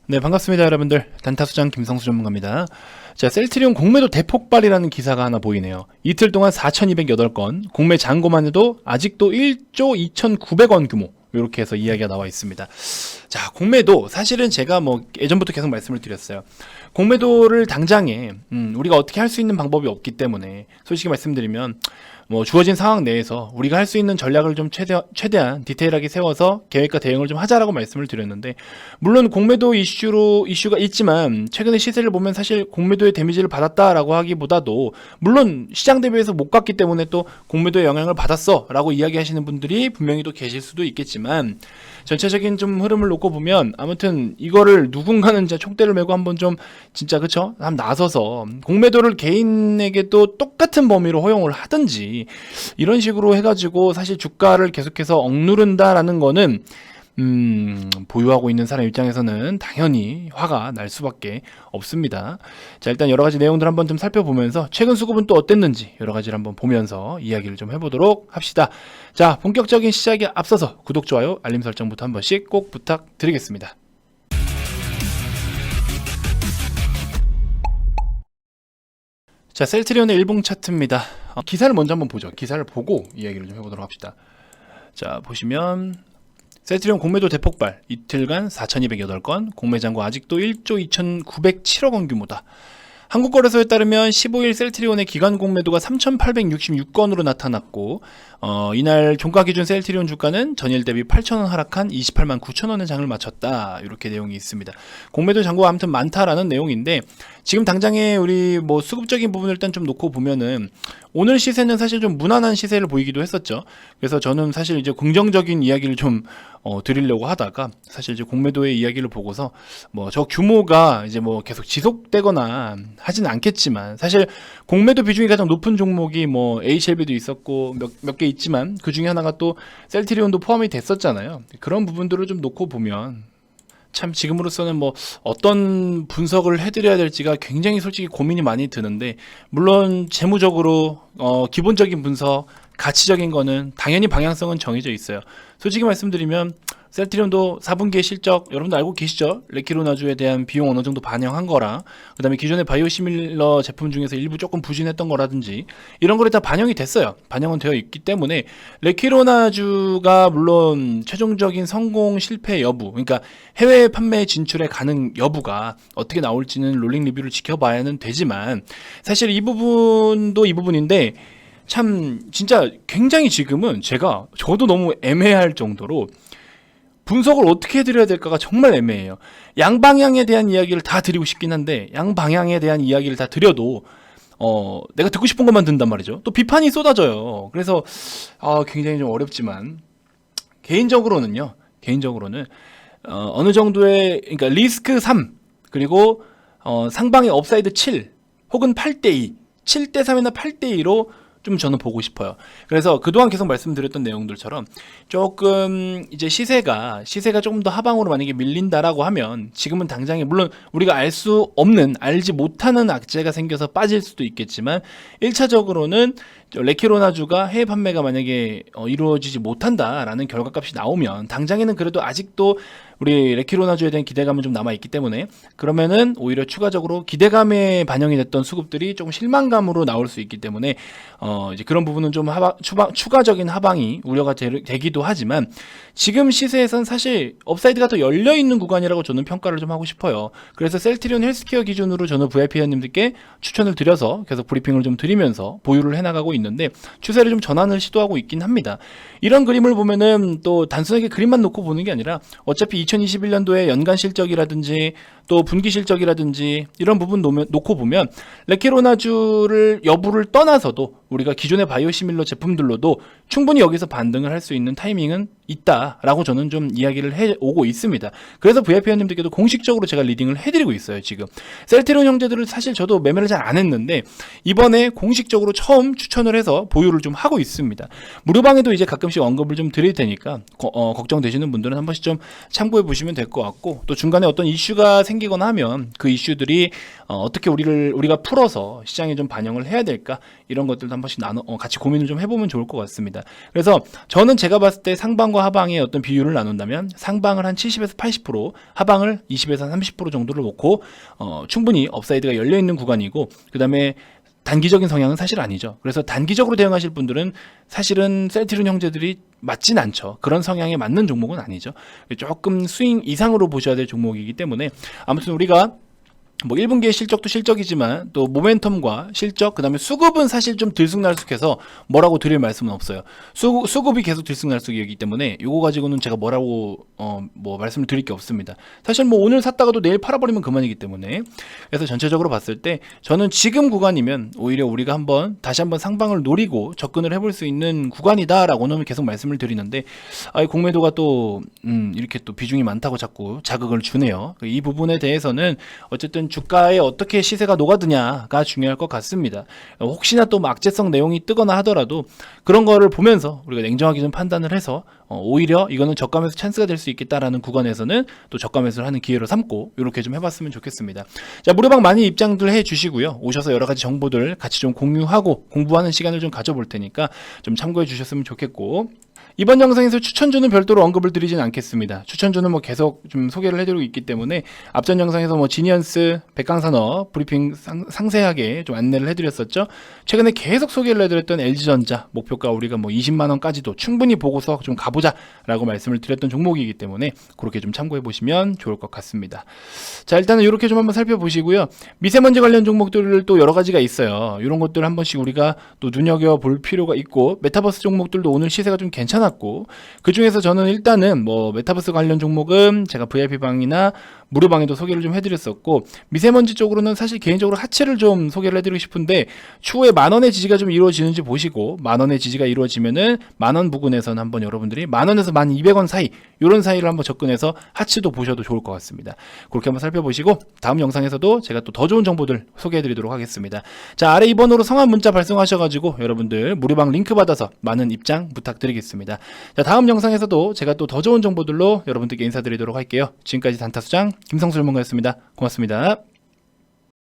네, 반갑습니다, 여러분들. 단타수장 김성수 전문가입니다. 자, 셀트리온 공매도 대폭발이라는 기사가 하나 보이네요. 이틀 동안 4,208건, 공매 잔고만 해도 아직도 1조 2,900원 규모. 이렇게 해서 이야기가 나와 있습니다. 자, 공매도 사실은 제가 예전부터 계속 말씀을 드렸어요. 공매도를 당장에 우리가 어떻게 할 수 있는 방법이 없기 때문에 솔직히 말씀드리면 주어진 상황 내에서 우리가 할 수 있는 전략을 좀 최대한 디테일하게 세워서 계획과 대응을 좀 하자라고 말씀을 드렸는데, 물론 공매도 이슈가 있지만 최근에 시세를 보면 사실 공매도의 데미지를 받았다라고 하기보다도 물론 시장 대비해서 못 갔기 때문에 또 공매도의 영향을 받았어 라고 이야기하시는 분들이 분명히 또 계실 수도 있겠지만, 전체적인 좀 흐름을 놓고 보면 아무튼 이거를 누군가는 진짜 촉대를 메고 한번 좀 진짜 그쵸? 한번 나서서 공매도를 개인에게도 똑같은 범위로 허용을 하든지 이런 식으로 해가지고 사실 주가를 계속해서 억누른다라는 거는 보유하고 있는 사람 입장에서는 당연히 화가 날 수밖에 없습니다. 자, 일단 여러 가지 내용들 한번 좀 살펴보면서 최근 수급은 또 어땠는지 여러 가지를 한번 보면서 이야기를 좀 해보도록 합시다. 자, 본격적인 시작에 앞서서 구독, 좋아요, 알림 설정부터 한 번씩 꼭 부탁드리겠습니다. 자, 셀트리온의 일봉 차트입니다. 기사를 먼저 한번 보죠. 기사를 보고 이야기를 좀 해보도록 합시다. 자, 보시면 셀트리온 공매도 대폭발, 이틀간 4,208건, 공매 잔고 아직도 1조 2,907억 원 규모다. 한국거래소에 따르면 15일 셀트리온의 기간 공매도가 3,866건으로 나타났고, 이날 종가 기준 셀트리온 주가는 전일 대비 8,000원 하락한 28만 9천원의 장을 마쳤다. 이렇게 내용이 있습니다. 공매도 잔고가 아무튼 많다라는 내용인데, 지금 당장에 우리 수급적인 부분을 일단 좀 놓고 보면은 오늘 시세는 사실 좀 무난한 시세를 보이기도 했었죠. 그래서 저는 사실 이제 긍정적인 이야기를 좀 드리려고 하다가 사실 이제 공매도의 이야기를 보고서 저 규모가 이제 계속 지속되거나 하지는 않겠지만, 사실 공매도 비중이 가장 높은 종목이 HLB도 있었고 몇 개 있지만 그 중에 하나가 또 셀트리온도 포함이 됐었잖아요. 그런 부분들을 좀 놓고 보면 참 지금으로서는 어떤 분석을 해드려야 될지가 굉장히 솔직히 고민이 많이 드는데, 물론 재무적으로 기본적인 분석, 가치적인 거는 당연히 방향성은 정해져 있어요. 솔직히 말씀드리면 셀트리온도 4분기의 실적 여러분도 알고 계시죠? 레키로나주에 대한 비용 어느 정도 반영한 거라, 그 다음에 기존의 바이오시밀러 제품 중에서 일부 조금 부진했던 거라든지 이런 거를 다 반영이 됐어요. 반영은 되어 있기 때문에 레키로나주가 물론 최종적인 성공 실패 여부, 그러니까 해외 판매 진출의 가능 여부가 어떻게 나올지는 롤링 리뷰를 지켜봐야는 되지만, 사실 이 부분도 이 부분인데 참 진짜 굉장히 지금은 저도 너무 애매할 정도로 분석을 어떻게 해드려야 될까가 정말 애매해요. 양방향에 대한 이야기를 다 드리고 싶긴 한데, 양방향에 대한 이야기를 다 드려도 내가 듣고 싶은 것만 듣는단 말이죠. 또 비판이 쏟아져요. 그래서 굉장히 좀 어렵지만 개인적으로는 어느 정도의, 그러니까 리스크 3 그리고 상방의 업사이드 7 혹은 8대2 7대3이나 8대2로 좀 저는 보고 싶어요. 그래서 그동안 계속 말씀드렸던 내용들처럼 조금 이제 시세가 조금 더 하방으로 만약에 밀린다라고 하면, 지금은 당장에 물론 우리가 알지 못하는 악재가 생겨서 빠질 수도 있겠지만 1차적으로는 레키로나주가 해외 판매가 만약에 이루어지지 못한다라는 결과값이 나오면, 당장에는 그래도 아직도 우리 레키로나주에 대한 기대감은 좀 남아있기 때문에, 그러면은 오히려 추가적으로 기대감에 반영이 됐던 수급들이 조금 실망감으로 나올 수 있기 때문에 이제 그런 부분은 좀 추가적인 하방이 우려가 되기도 하지만, 지금 시세에선 사실 업사이드가 더 열려있는 구간이라고 저는 평가를 좀 하고 싶어요. 그래서 셀트리온 헬스케어 기준으로 저는 VIP 회원님들께 추천을 드려서 계속 브리핑을 좀 드리면서 보유를 해나가고 있는데, 추세를 좀 전환을 시도하고 있긴 합니다. 이런 그림을 보면은 또 단순하게 그림만 놓고 보는 게 아니라 어차피 2021년도에 연간 실적이라든지 또 분기 실적이라든지 이런 부분 놓고 보면 레키로나주를 여부를 떠나서도 우리가 기존의 바이오시밀러 제품들로도 충분히 여기서 반등을 할 수 있는 타이밍은 있다라고 저는 좀 이야기를 해오고 있습니다. 그래서 VIP 회원님들께도 공식적으로 제가 리딩을 해드리고 있어요. 지금 셀트리온 형제들을 사실 저도 매매를 잘 안 했는데 이번에 공식적으로 처음 추천을 해서 보유를 좀 하고 있습니다. 무료방에도 이제 가끔씩 언급을 좀 드릴 테니까 걱정되시는 분들은 한 번씩 좀 참고해 보시면 될 것 같고, 또 중간에 어떤 이슈가 생기거나 하면 그 이슈들이 어떻게 우리가 풀어서 시장에 좀 반영을 해야 될까, 이런 것들도 한 번씩 같이 고민을 좀 해보면 좋을 것 같습니다. 그래서 저는 제가 봤을 때 상방 상방과 하방의 어떤 비율을 나눈다면 상방을 한 70에서 80%, 하방을 20에서 30% 정도를 놓고 충분히 업사이드가 열려 있는 구간이고, 그 다음에 단기적인 성향은 사실 아니죠. 그래서 단기적으로 대응하실 분들은 사실은 셀트리온 형제들이 맞진 않죠. 그런 성향에 맞는 종목은 아니죠. 조금 스윙 이상으로 보셔야 될 종목이기 때문에, 아무튼 우리가 뭐 1분기의 실적도 실적이지만 또 모멘텀과 실적, 그 다음에 수급은 사실 좀 들쑥날쑥해서 뭐라고 드릴 말씀은 없어요. 수급이 계속 들쑥날쑥이기 때문에 요거 가지고는 제가 뭐라고 뭐 말씀을 드릴 게 없습니다. 사실 뭐 오늘 샀다가도 내일 팔아버리면 그만이기 때문에, 그래서 전체적으로 봤을 때 저는 지금 구간이면 오히려 우리가 다시 한번 상방을 노리고 접근을 해볼 수 있는 구간이다라고는 계속 말씀을 드리는데, 공매도가 또 이렇게 또 비중이 많다고 자꾸 자극을 주네요. 이 부분에 대해서는 어쨌든 주가에 어떻게 시세가 녹아드냐가 중요할 것 같습니다. 혹시나 또 악재성 내용이 뜨거나 하더라도 그런 거를 보면서 우리가 냉정하게 좀 판단을 해서 오히려 이거는 저가 매수 찬스가 될 수 있겠다라는 구간에서는 또 저가 매수를 하는 기회로 삼고 이렇게 좀 해봤으면 좋겠습니다. 자, 무료방 많이 입장들 해주시고요. 오셔서 여러 가지 정보들 같이 좀 공유하고 공부하는 시간을 좀 가져볼 테니까 좀 참고해 주셨으면 좋겠고, 이번 영상에서 추천주는 별도로 언급을 드리진 않겠습니다. 추천주는 뭐 계속 좀 소개를 해드리고 있기 때문에 앞전 영상에서 뭐 지니언스, 백강산업 브리핑 상세하게 좀 안내를 해드렸었죠. 최근에 계속 소개를 해드렸던 LG전자 목표가 우리가 뭐 20만원까지도 충분히 보고서 좀 가보자라고 말씀을 드렸던 종목이기 때문에 그렇게 좀 참고해 보시면 좋을 것 같습니다. 자, 일단은 이렇게 좀 한번 살펴보시고요. 미세먼지 관련 종목들 또 여러 가지가 있어요. 이런 것들 한 번씩 우리가 또 눈여겨볼 필요가 있고, 메타버스 종목들도 오늘 시세가 좀 괜찮았고, 그 중에서 저는 일단은 뭐 메타버스 관련 종목은 제가 VIP방이나 무료방에도 소개를 좀 해드렸었고, 미세먼지 쪽으로는 사실 개인적으로 하체를 좀 소개를 해드리고 싶은데, 추후에 만원의 지지가 좀 이루어지는지 보시고, 만원의 지지가 이루어지면은 만원 부근에서는 한번 여러분들이 만원에서 1200원 사이, 요런 사이를 한번 접근해서 하체도 보셔도 좋을 것 같습니다. 그렇게 한번 살펴보시고 다음 영상에서도 제가 또 더 좋은 정보들 소개해드리도록 하겠습니다. 자, 아래 2번으로 성함 문자 발송하셔가지고 여러분들 무료방 링크 받아서 많은 입장 부탁드리겠습니다. 자, 다음 영상에서도 제가 또 더 좋은 정보들로 여러분들께 인사드리도록 할게요. 지금까지 단타수장 김성수 전문가였습니다. 고맙습니다.